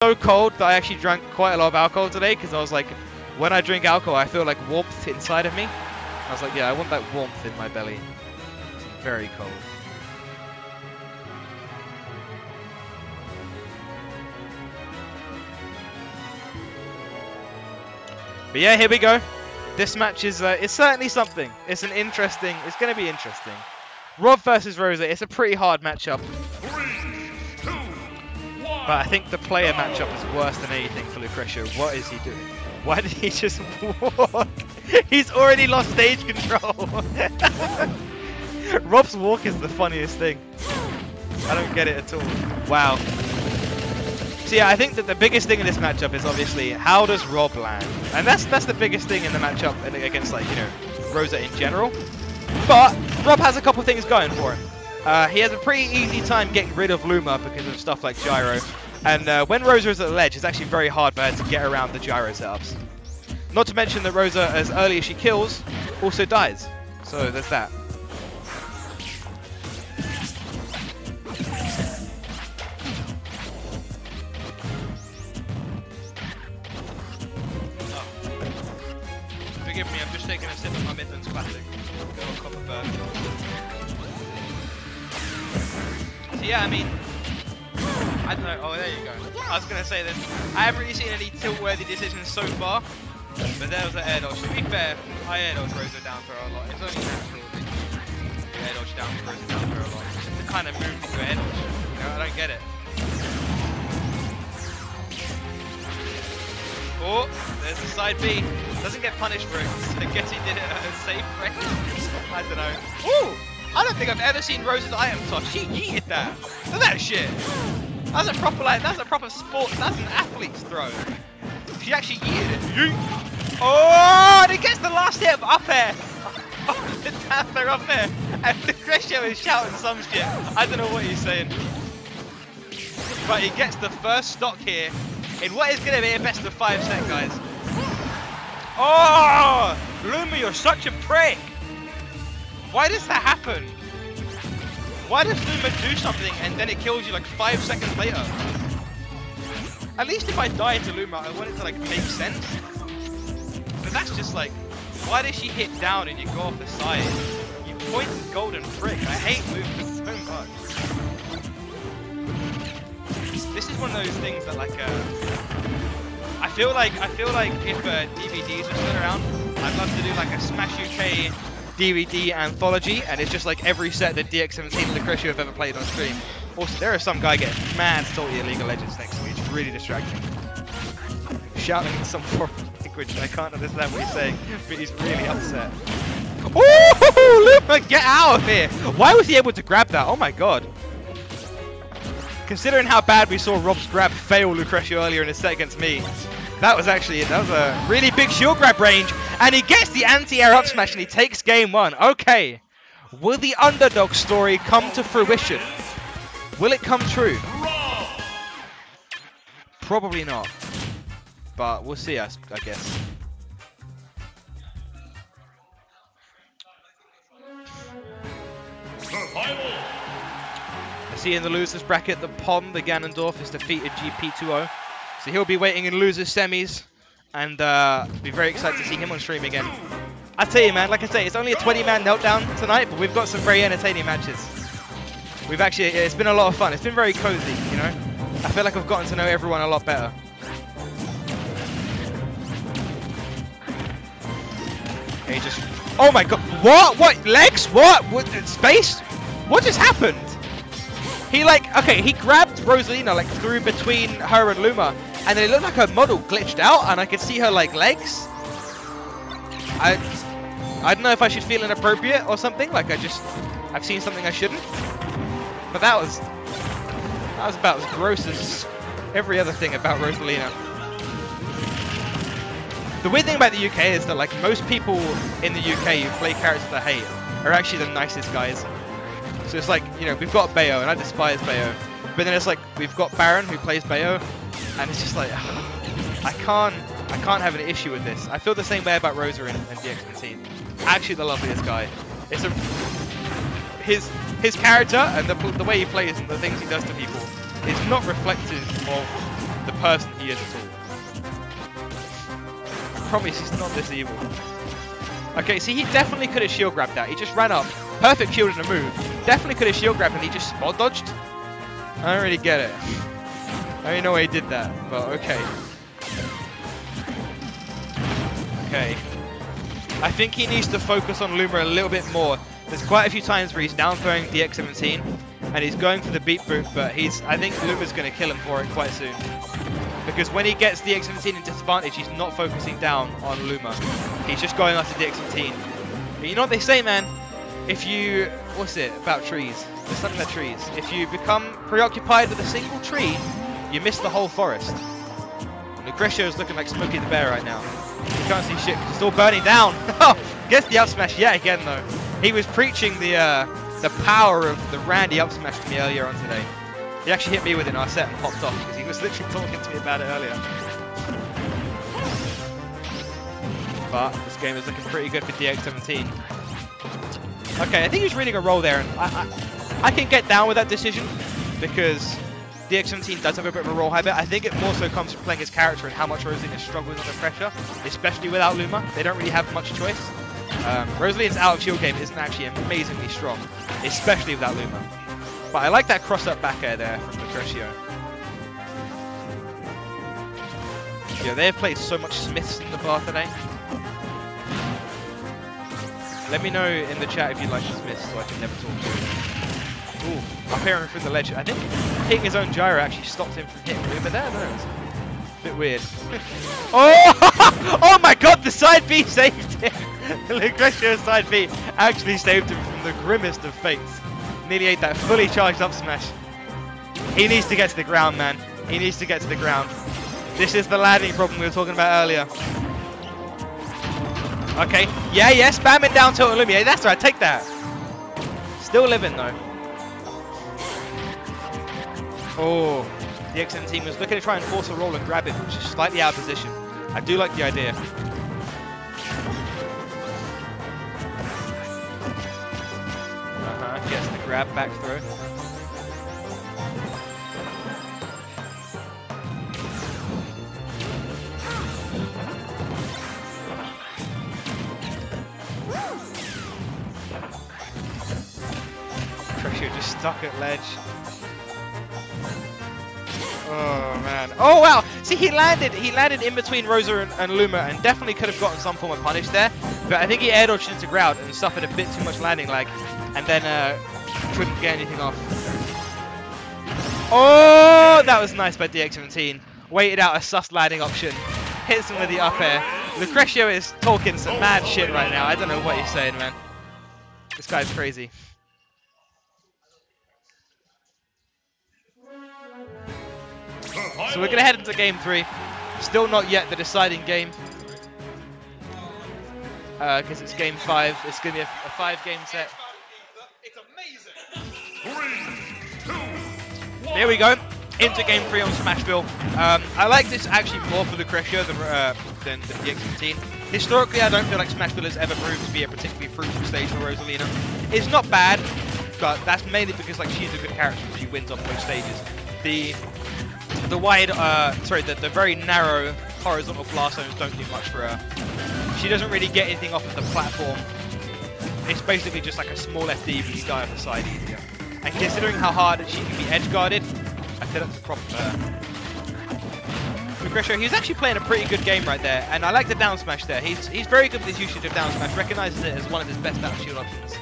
So cold that I actually drank quite a lot of alcohol today because I was like, when I drink alcohol, I feel like warmth inside of me. I was like, yeah, I want that warmth in my belly. It's very cold. But yeah, here we go. This match is it's certainly something. It's an interesting. It's going to be interesting. Rob versus Rosa. It's a pretty hard matchup. 3, 2, 1. But I think the player matchup is worse than anything for Lucretio. What is he doing? Why did he just walk? He's already lost stage control. Rob's walk is the funniest thing. I don't get it at all. Wow. So yeah, I think that the biggest thing in this matchup is obviously how does Rob land, and that's the biggest thing in the matchup against, like, you know, Rosa in general. But Rob has a couple things going for him. He has a pretty easy time getting rid of Luma because of stuff like gyro, and when Rosa is at the ledge, it's actually very hard for her to get around the gyro setups. Not to mention that Rosa, as early as she kills, also dies. So there's that. Forgive me, I'm just taking a sip of my Midlands Classic. Good old copper burn. So yeah, I mean, I don't know. Oh, there you go. I was gonna say this. I haven't really seen any tilt-worthy decisions so far, but there was an air dodge. To be fair, I air dodge Rosa down for a lot. It's only natural that you air dodge down Rosa down for a lot. It's just the kind of move that you air dodge. You know, I don't get it. Oh, there's the side B. Doesn't get punished for it, so I guess he did it at a safe rate. I don't know. Ooh! I don't think I've ever seen Rosa's item toss. She yeeted that. Look at that shit. That's a proper, like, that's a proper sport. That's an athlete's throw. She actually yeeted it. Yeet. Oh, and it gets the last hit of up air. Oh, the down air up there. And Lucretio is shouting some shit. I don't know what he's saying. But he gets the first stock here in what is going to be a best of 5 set, guys. Oh! Luma, you're such a prick! Why does that happen? Why does Luma do something and then it kills you like 5 seconds later? At least if I die to Luma, I want it to like make sense. But that's just like, why does she hit down and you go off the side? You pointed golden prick. I hate movement so much. This is one of those things that, like, I feel like if DVDs were still around, I'd love to do like a Smash UK DVD anthology, and it's just like every set that DX17 and Lucretio have ever played on stream. Also, there is some guy getting mad salty at League of Legends next week. It's really distracting. Shouting in some foreign language, and I can't understand what he's saying, but he's really upset. Oh, Luma, get out of here! Why was he able to grab that? Oh my god. Considering how bad we saw Rob's grab fail Lucretio earlier in his set against me, that was a really big shield grab range, and he gets the anti-air up smash and he takes game 1. Okay, will the underdog story come to fruition? Will it come true? Probably not, but we'll see, I guess. Survival. See in the losers bracket that Pom, the Ganondorf, has defeated GP2O. So he'll be waiting in losers semis, and be very excited to see him on stream again. I tell you, man, like I say, it's only a 20-man Meltdown tonight, but we've got some very entertaining matches. It's been a lot of fun. It's been very cozy, you know? I feel like I've gotten to know everyone a lot better. Okay, just, oh my god, what, legs, what, space, what just happened? He he grabbed Rosalina like through between her and Luma, and then it looked like her model glitched out, and I could see her like legs. I don't know if I should feel inappropriate or something. Like I've seen something I shouldn't. But that was about as gross as every other thing about Rosalina. The weird thing about the UK is that like most people in the UK who play characters that I hate are actually the nicest guys. So it's like, you know, we've got Bayo, and I despise Bayo. But then it's like, we've got Baron, who plays Bayo, and it's just like, I can't have an issue with this. I feel the same way about Rosa and DX17. Actually the loveliest guy. It's his character and the way he plays and the things he does to people is not reflective of the person he is at all. I promise he's not this evil. Okay, see, he definitely could have shield grabbed that. He just ran up. Perfect shield in a move. Definitely could have shield grabbed and he just spot dodged. I don't really get it. I don't even know why he did that, but okay. Okay. I think he needs to focus on Luma a little bit more. There's quite a few times where he's down throwing DX17 and he's going for the beat boot, but I think Luma's going to kill him for it quite soon. Because when he gets DX17 in disadvantage, he's not focusing down on Luma. He's just going after DX17. But you know what they say, man? If you... What's it about trees? There's something about trees. If you become preoccupied with a single tree, you miss the whole forest. Lucretio is looking like Smokey the Bear right now. You can't see shit because it's all burning down. Gets the up smash yet again, though. He was preaching the power of the Randy up smash to me earlier on today. He actually hit me with it in our set and popped off because he was literally talking to me about it earlier. But this game is looking pretty good for DX17. Okay, I think he's reading a roll there, and I can get down with that decision because DX17 does have a bit of a roll habit. I think it more so comes from playing his character and how much Rosalina is struggling under pressure, especially without Luma. They don't really have much choice. Rosalina's out of shield game isn't actually amazingly strong, especially without Luma. But I like that cross-up back air there from Lucretio. Yeah, they have played so much Smiths in the bar today. Let me know in the chat if you like the Smiths so I can never talk to you. Ooh, up here through the ledge. I think hitting his own gyro actually stopped him from hitting Luma there. No, it's a bit weird. Oh! Oh my god, the side B saved him! Lucretio's side B actually saved him from the grimmest of fates. Nearly ate that fully charged up smash. He needs to get to the ground, man. He needs to get to the ground. This is the landing problem we were talking about earlier. Okay, yeah, spamming down total Luma. Yeah, that's right, take that. Still living though. Oh, the DX17 was looking to try and force a roll and grab him, which is slightly out of position. I do like the idea. Gets the grab back through. Lucretio just stuck at ledge. Oh man. Oh wow! See, he landed in between Rosa and Luma and definitely could have gotten some form of punish there. But I think he air dodged into ground and suffered a bit too much landing lag. And then couldn't get anything off. Oh, that was nice by DX17. Waited out a sus landing option. Hits him with the up air. Lucretio is talking some mad shit right now. I don't know what he's saying, man. This guy's crazy. So we're going to head into game 3. Still not yet the deciding game. Because it's game 5. It's going to be a 5-game set. Here we go, into game 3 on Smashville. I like this actually more for Lucretio than the DX17. Historically, I don't feel like Smashville has ever proved to be a particularly fruitful stage for Rosalina. It's not bad, but that's mainly because like she's a good character and she wins on most stages. The very narrow horizontal blast zones don't do much for her. She doesn't really get anything off of the platform. It's basically just like a small FD, but you die off the side easier. And considering how hard she can be edge guarded, I think that's a problem for her. Lucretio, he's actually playing a pretty good game right there, and I like the down smash there. He's very good with his usage of down smash, recognizes it as one of his best battle shield options.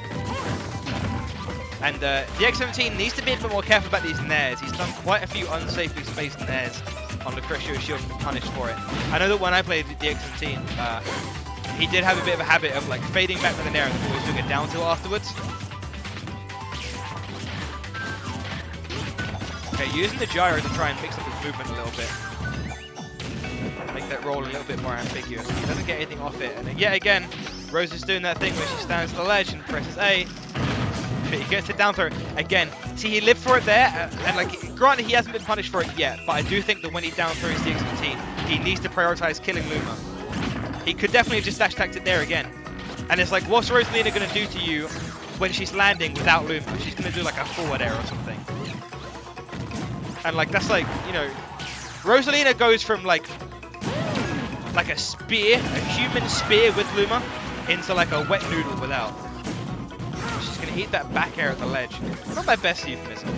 And the DX17 needs to be a bit more careful about these nairs. He's done quite a few unsafely spaced nairs on Lucretio's shield and punished for it. I know that when I played the DX17, he did have a bit of a habit of like fading back with the nair and always doing a down tilt afterwards. Okay, using the gyro to try and mix up his movement a little bit. Make that roll a little bit more ambiguous. He doesn't get anything off it. And then yet again, Rose is doing that thing where she stands to the ledge and presses A. But he gets it down throw again. See, he lived for it there, and like, granted he hasn't been punished for it yet, but I do think that when he down throws DX17, he needs to prioritize killing Luma. He could definitely just dash attacked it there again. And it's like, what's Rosalina going to do to you when she's landing without Luma? She's going to do like a forward air or something. And like, that's like, you know, Rosalina goes from like a spear, a human spear with Luma, into like a wet noodle without. She's gonna eat that back air at the ledge. Not my best euphemism.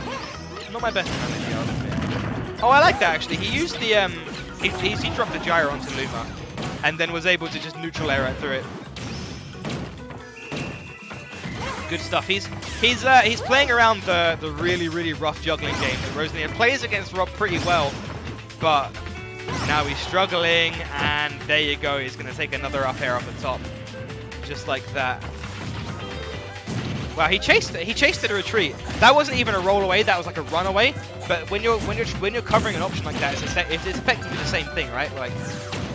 Not my best analogy, I'll admit. Oh, I like that actually. He used the he dropped the gyro onto Luma, and then was able to just neutral air right through it. Good stuff. He's playing around the really rough juggling game that Rosalina plays against Rob pretty well, but now he's struggling, and there you go. He's gonna take another up air off the top, just like that. Wow, he chased it. He chased it a retreat. That wasn't even a roll away. That was like a run away. But when you're covering an option like that, it's effectively the same thing, right? Like,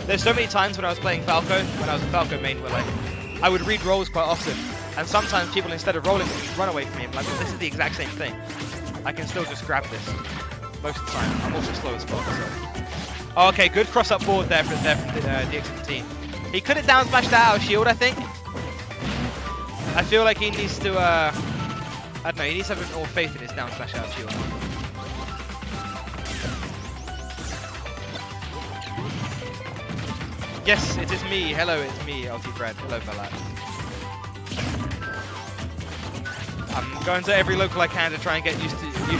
there's so many times when I was playing Falco, when I was a Falco main, where like I would read rolls quite often, and sometimes people instead of rolling would just run away from me. I'm like, well, this is the exact same thing. I can still just grab this most of the time. I'm also slow as fuck. So. Oh, okay, good cross up forward there from DX17. He could have down smashed that out of shield, I think. I feel like he needs to, I don't know, he needs to have more faith in his down smash out of shield. Yes, it is me. Hello, it's me, LT Brad. Hello, Balat. I'm going to every local I can to try and get used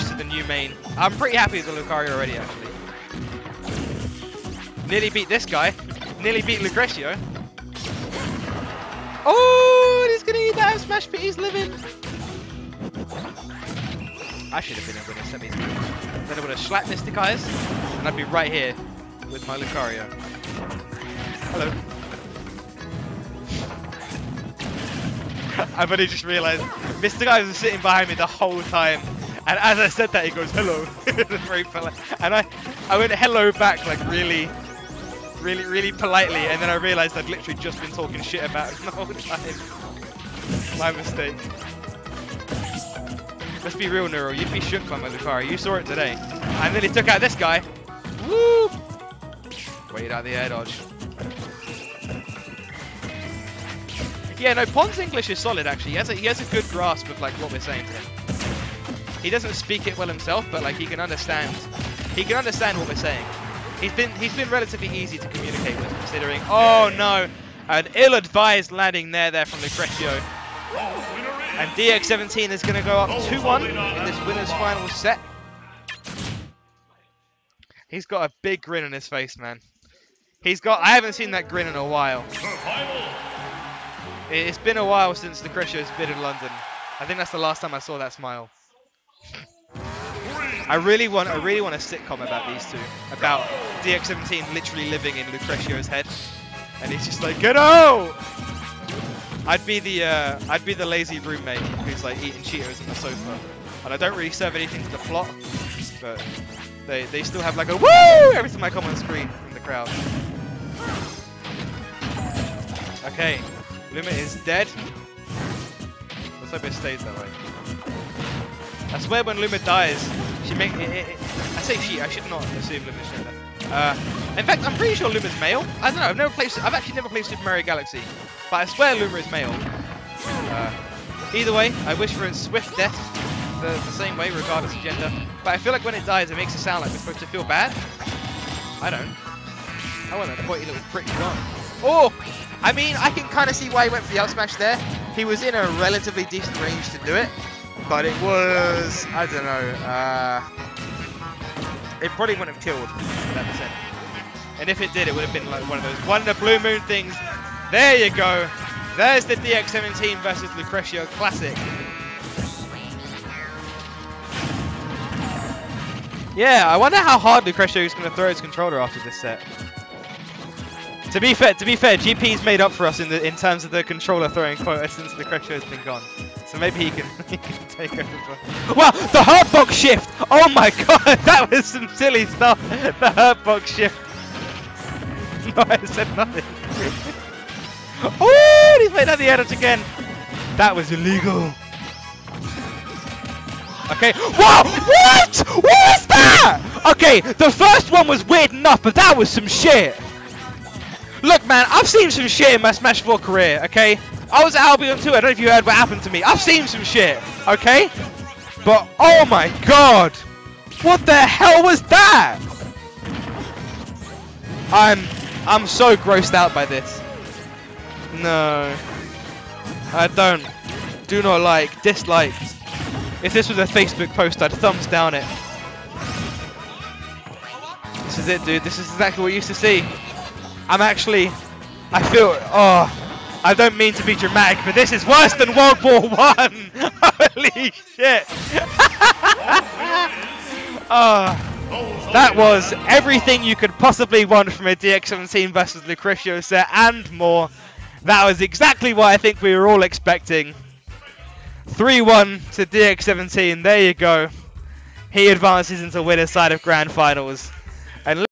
to the new main. I'm pretty happy with the Lucario already, actually. Nearly beat this guy. Nearly beat Lucretio. Oh, and he's gonna eat that smash, but he's living. I should have been able to semis. Then I would have slapped Mystic Eyes, and I'd be right here with my Lucario. Hello. I've only just realised Mystic Eyes was sitting behind me the whole time, and as I said that, he goes hello. It was very polite, and I went hello back like really politely, and then I realised I'd literally just been talking shit about him the whole time. My mistake. Let's be real, Neuro. You'd be shook by my Lucario. You saw it today. I nearly took out this guy. Woo! Waited out the air dodge. Yeah, no, Pon's English is solid actually. He has a good grasp of like what we're saying to him. He doesn't speak it well himself, but like he can understand what we're saying. He's been relatively easy to communicate with, considering. Oh no, an ill-advised landing there from Lucretio, and DX17 is going to go up 2-1 in this winners final set. He's got a big grin on his face, man. I haven't seen that grin in a while. It's been a while since Lucretio's been in London. I think that's the last time I saw that smile. I really want a sitcom about these two, about DX17 literally living in Lucretio's head, and he's just like, get out! I'd be the lazy roommate who's like eating Cheetos on the sofa, and I don't really serve anything to the plot, but they still have like a woo every time I come on screen from the crowd. Okay, Luma is dead. Let's hope it stays that way. I swear when Luma dies, she makes it. I say she. I should not assume Luma's gender. In fact, I'm pretty sure Luma's male. I don't know. I've actually never played Super Mario Galaxy, but I swear Luma is male. Either way, I wish for its swift death the same way, regardless of gender. But I feel like when it dies, it makes it sound like we're supposed to feel bad. I don't. I want that pointy little prick gone. Oh! I mean, I can kind of see why he went for the up smash there. He was in a relatively decent range to do it. But it was, I don't know, it probably wouldn't have killed that percent. And if it did, it would have been like one of those Wonder Blue Moon things. There you go. There's the DX17 versus Lucretio Classic. Yeah, I wonder how hard Lucretio is going to throw his controller after this set. To be fair, GP's made up for us in terms of the controller throwing quota since Lucretio's been gone. So maybe he can take over. Wow, the hurtbox shift! Oh my god, that was some silly stuff. The hurtbox shift. No, I said nothing. Oh, he's made out the edge again. That was illegal. Okay. Wow! What? What is that? Okay, the first one was weird enough, but that was some shit. Look, man, I've seen some shit in my Smash 4 career, okay? I was at Albion too, I don't know if you heard what happened to me. I've seen some shit, okay? But, oh my god! What the hell was that? I'm so grossed out by this. No. I do not like, dislike. If this was a Facebook post, I'd thumbs down it. This is it, dude. This is exactly what you used to see. I feel, I don't mean to be dramatic, but this is worse than World War One. Holy shit. That was everything you could possibly want from a DX17 versus Lucretio set and more. That was exactly what I think we were all expecting. 3-1 to DX17. There you go. He advances into winner's side of Grand Finals. And